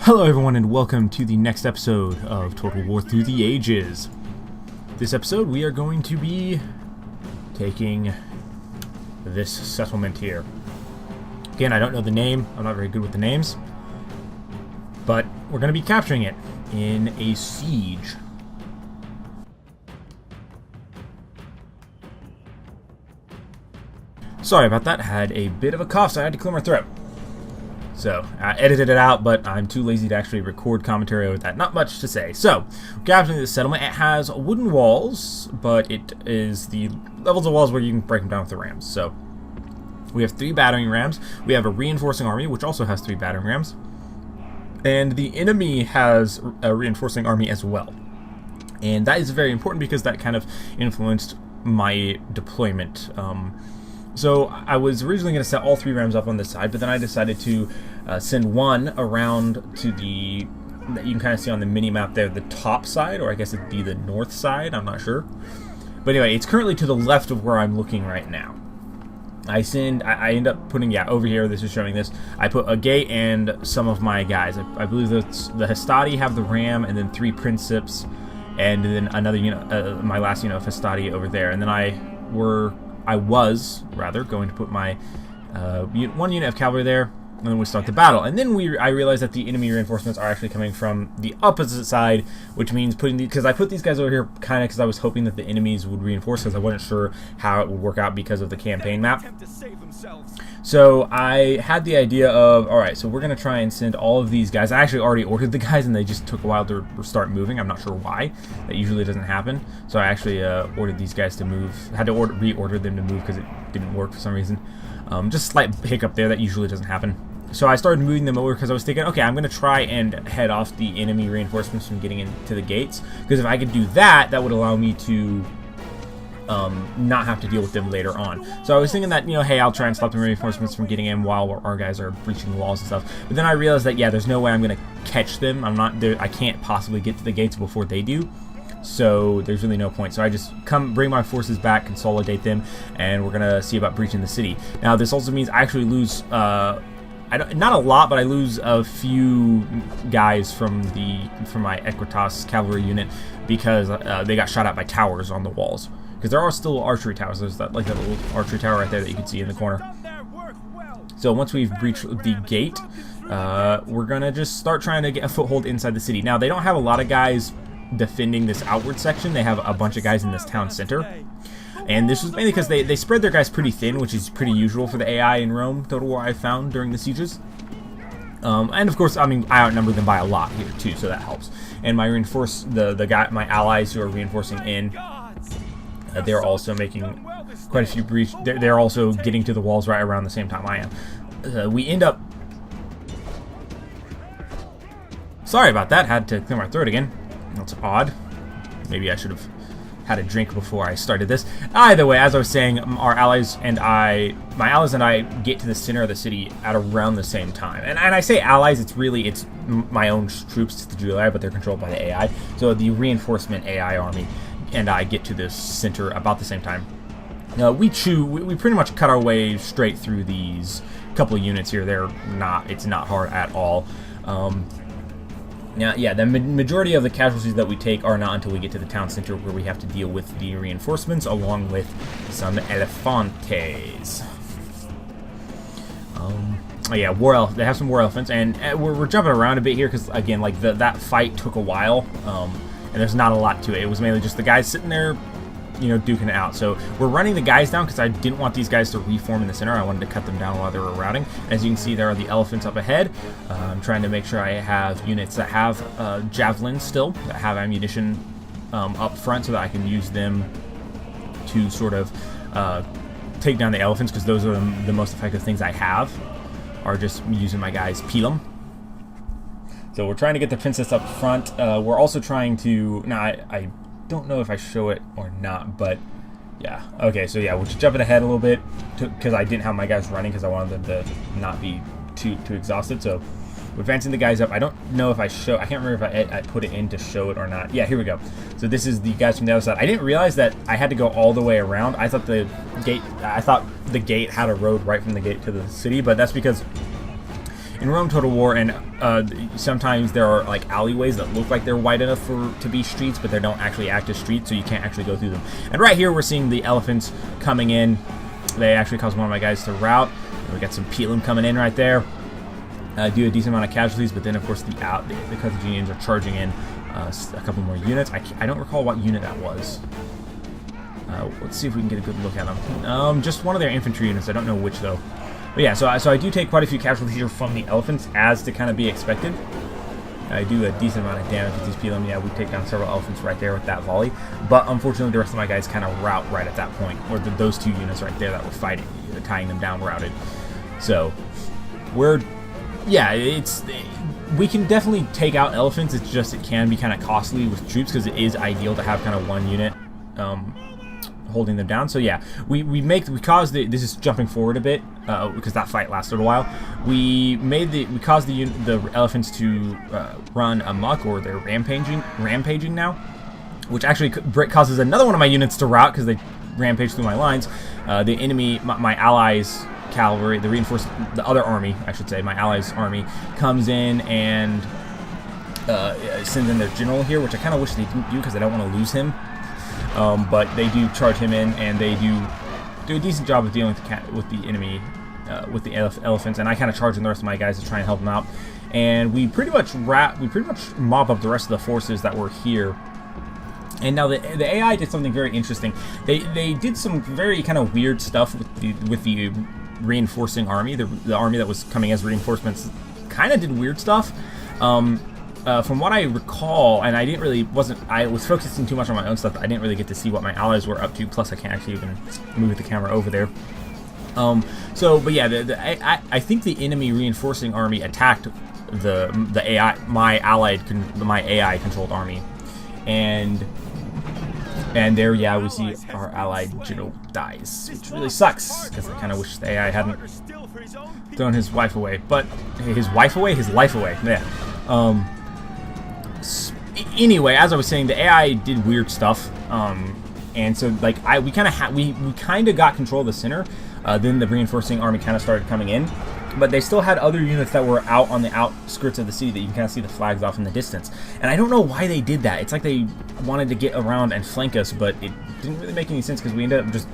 Hello everyone and welcome to the next episode of Total War Through the Ages. This episode we are going to be taking this settlement here. Again, I don't know the name, I'm not very good with the names, but we're going to be capturing it in a siege. Sorry about that, had a bit of a cough so I had to clear my throat. So, I edited it out, but I'm too lazy to actually record commentary with that. Not much to say. So, capturing this settlement, it has wooden walls, but it is the levels of walls where you can break them down with the rams. So, we have 3 battering rams. We have a reinforcing army, which also has 3 battering rams. And the enemy has a reinforcing army as well. And that is very important because that kind of influenced my deployment. So I was originally going to set all 3 rams up on this side, but then I decided to send one around to the, that you can kind of see on the mini-map there, the top side, or I guess it'd be the north side, I'm not sure. But anyway, it's currently to the left of where I'm looking right now. I end up putting, over here, this is showing this, I put a gate and some of my guys. I believe that's the Hastati have the ram, and then 3 Princeps, and then another unit, my last unit of Hastati over there, and then I was going to put my one unit of cavalry there, and then we start the battle. And then I realized that the enemy reinforcements are actually coming from the opposite side, which means because I put these guys over here kind of because I was hoping that the enemies would reinforce, because I wasn't sure how it would work out because of the campaign map. So I had the idea of, alright, so we're going to try and send all of these guys. I actually already ordered the guys and they just took a while to start moving. I'm not sure why. That usually doesn't happen. So I actually ordered these guys to move. Had to reorder them to move because it didn't work for some reason. Just a slight hiccup there. That usually doesn't happen. So I started moving them over because I was thinking, okay, I'm going to try and head off the enemy reinforcements from getting into the gates. Because if I could do that, that would allow me to not have to deal with them later on. So I was thinking that, hey, I'll try and stop the reinforcements from getting in while our guys are breaching the walls and stuff. But then I realized that, there's no way I'm going to catch them. I can't possibly get to the gates before they do. So there's really no point. So I just bring my forces back, consolidate them, and we're going to see about breaching the city. Now, this also means I actually lose, not a lot, but I lose a few guys from my Equitas cavalry unit because they got shot at by towers on the walls. Because there are still archery towers. There's that little archery tower right there that you can see in the corner. So once we've breached the gate, we're going to just start trying to get a foothold inside the city. Now, they don't have a lot of guys defending this outward section. They have a bunch of guys in this town center. And this was mainly because they spread their guys pretty thin, which is pretty usual for the AI in Rome Total War I found during the sieges. And of course, I outnumber them by a lot here too, so that helps. And my my allies who are reinforcing in, they're also making quite a few breach. They're also getting to the walls right around the same time I am. We end up. Sorry about that. Had to clear my throat again. That's odd. Maybe I should have had a drink before I started this. Either way, as I was saying, my allies and I get to the center of the city at around the same time. And I say allies, it's my own troops, it's the Julia, but they're controlled by the AI. So the reinforcement AI army and I get to the center about the same time. We pretty much cut our way straight through these couple of units here. It's not hard at all. The majority of the casualties that we take are not until we get to the town center where we have to deal with the reinforcements along with some elefantes. They have some war elephants, and we're jumping around a bit here because, again, that fight took a while, and there's not a lot to it. It was mainly just the guys sitting there, duking it out. So we're running the guys down because I didn't want these guys to reform in the center. I wanted to cut them down while they were routing. As you can see, there are the elephants up ahead. I'm trying to make sure I have units that have javelins still, that have ammunition up front so that I can use them to sort of take down the elephants, because those are the most effective things I have, are just using my guys peel them. So we're trying to get the princess up front. We're also trying to... Now, I don't know if I show it or not, but yeah. Okay, so yeah, we're just jumping ahead a little bit because I didn't have my guys running because I wanted them to not be too exhausted. So we're advancing the guys up. I don't know if I can't remember if I put it in to show it or not. Yeah, here we go. So this is the guys from the other side. I didn't realize that I had to go all the way around. I thought the gate had a road right from the gate to the city, but that's because in Rome Total War, and sometimes there are like alleyways that look like they're wide enough to be streets, but they don't actually act as streets, so you can't actually go through them. And right here we're seeing the elephants coming in. They actually caused one of my guys to rout. We got some Peelum coming in right there. Do a decent amount of casualties, but then of course the Carthaginians are charging in a couple more units. I don't recall what unit that was. Let's see if we can get a good look at them. Just one of their infantry units. I don't know which though. But yeah, so I do take quite a few casualties here from the elephants, as to kind of be expected. I do a decent amount of damage with these Peelum. Yeah, we take down several elephants right there with that volley. But unfortunately, the rest of my guys kind of rout right at that point, or those two units right there that were fighting, tying them down, routed. So we can definitely take out elephants. It's just it can be kind of costly with troops, because it is ideal to have kind of one unit holding them down. So yeah, this is jumping forward a bit because that fight lasted a while. We caused the elephants to run amok, or they're rampaging now, which actually causes another one of my units to rout because they rampage through my lines. The enemy, my allies' cavalry, the other army, I should say, my allies' army comes in and sends in their general here, which I kind of wish they didn't do because I don't want to lose him. But they do charge him in, and they do a decent job of dealing with the enemy, with the elephants, and I kind of charge in the rest of my guys to try and help them out. And we pretty much mop up the rest of the forces that were here. And now the AI did something very interesting. They did some very kind of weird stuff with the reinforcing army. The army that was coming as reinforcements kind of did weird stuff. From what I recall, and I was focusing too much on my own stuff, I didn't really get to see what my allies were up to, plus I can't actually even move the camera over there. But yeah, I think the enemy reinforcing army attacked the AI, my AI controlled army, and there, yeah, we see our allied general dies, which really sucks, because I kind of wish the AI hadn't thrown his wife away. But his life away, yeah. Anyway, as I was saying, the AI did weird stuff, and so like we kind of got control of the center. Then the reinforcing army kind of started coming in, but they still had other units that were out on the outskirts of the city that you can kind of see the flags off in the distance. And I don't know why they did that. It's like they wanted to get around and flank us, but it didn't really make any sense because we ended up just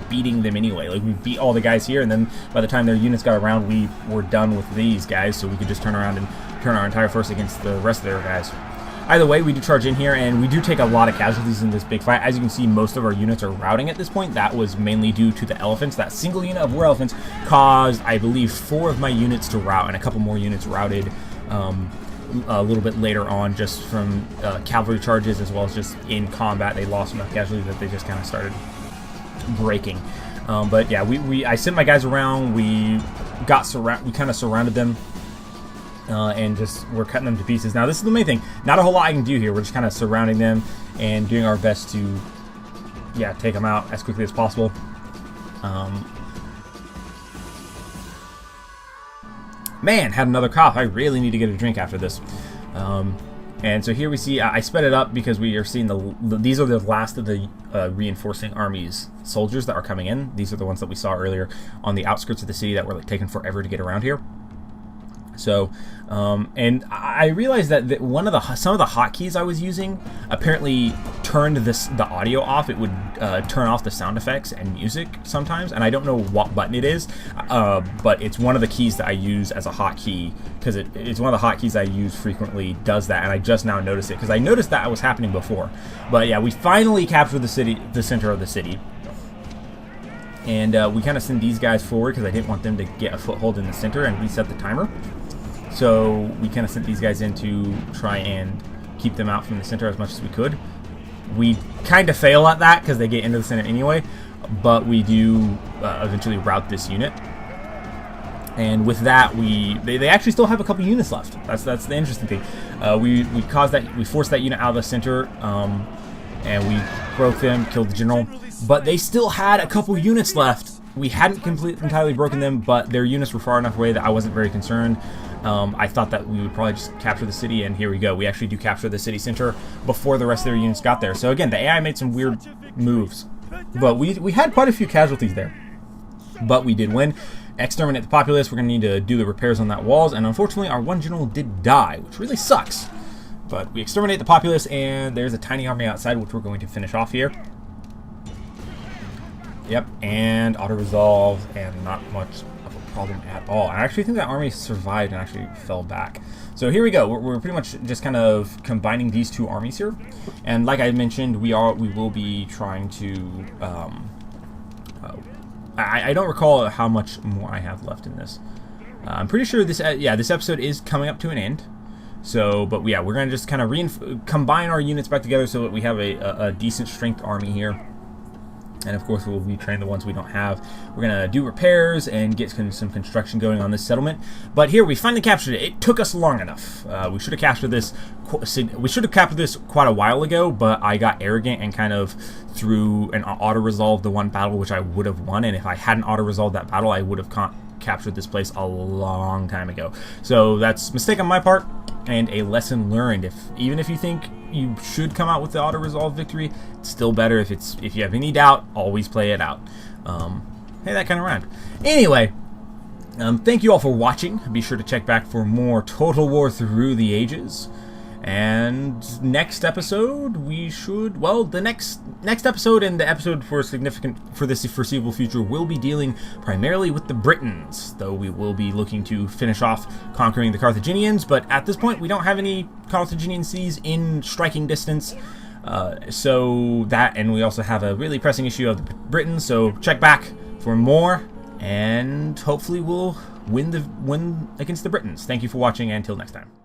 beating them anyway. Like, we beat all the guys here, and then by the time their units got around, we were done with these guys, so we could just turn around and turn our entire force against the rest of their guys. Either way, we do charge in here, and we do take a lot of casualties in this big fight. As you can see, most of our units are routing at this point. That was mainly due to the elephants. That single unit of war elephants caused, I believe, 4 of my units to rout, and a couple more units routed a little bit later on, just from cavalry charges, as well as just in combat. They lost enough casualties that they just kind of started breaking. But yeah, I sent my guys around. We kind of surrounded them. And just we're cutting them to pieces. Now this is the main thing. Not a whole lot I can do here. We're just kind of surrounding them and doing our best to, yeah, take them out as quickly as possible. Man, had another cough. I really need to get a drink after this. And so here we see, I sped it up because we are seeing these are the last of the reinforcing army's soldiers that are coming in. These are the ones that we saw earlier on the outskirts of the city that were like taking forever to get around here. So, and I realized that some of the hotkeys I was using apparently turned the audio off. It would turn off the sound effects and music sometimes, and I don't know what button it is, but it's one of the keys that I use as a hotkey, because it's one of the hotkeys I use frequently does that, and I just now noticed it, because I noticed that was happening before. But yeah, we finally captured the center of the city. And we kind of send these guys forward because I didn't want them to get a foothold in the center and reset the timer. So we kind of sent these guys in to try and keep them out from the center as much as we could. We kind of fail at that because they get into the center anyway, but we do eventually rout this unit. And with that, they actually still have a couple units left. That's the interesting thing. We forced that unit out of the center, and we broke them, killed the general. But they still had a couple units left. We hadn't entirely broken them, but their units were far enough away that I wasn't very concerned. I thought that we would probably just capture the city, and here we go. We actually do capture the city center before the rest of their units got there. So again, the AI made some weird moves, but we had quite a few casualties there. But we did win. exterminate the populace. We're going to need to do the repairs on that walls, and unfortunately our one general did die, which really sucks. But we exterminate the populace, and there's a tiny army outside, which we're going to finish off here. Yep, and auto-resolve, and not much of a problem at all. I actually think that army survived and actually fell back. So here we go. We're pretty much just kind of combining these two armies here. And like I mentioned, we will be trying to... I don't recall how much more I have left in this. I'm pretty sure this episode is coming up to an end. So, but yeah, we're going to just kind of combine our units back together so that we have a decent strength army here. And of course, we'll retrain the ones we don't have. We're going to do repairs and get some construction going on this settlement. But here, we finally captured it. It took us long enough. We should have captured this. We should have captured this quite a while ago, but I got arrogant and kind of threw an auto-resolve the one battle, which I would have won. And if I hadn't auto-resolved that battle, I would have captured this place a long time ago. So that's a mistake on my part and a lesson learned. Even if you think you should come out with the auto-resolve victory, it's still better if you have any doubt, always play it out. Hey, that kind of rhymed. Anyway, thank you all for watching. Be sure to check back for more Total War Through the Ages. And next episode, the next episode and the episode for this foreseeable future will be dealing primarily with the Britons, though we will be looking to finish off conquering the Carthaginians. But at this point, we don't have any Carthaginian seas in striking distance. And we also have a really pressing issue of the Britons. So check back for more, and hopefully we'll win against the Britons. Thank you for watching, and until next time.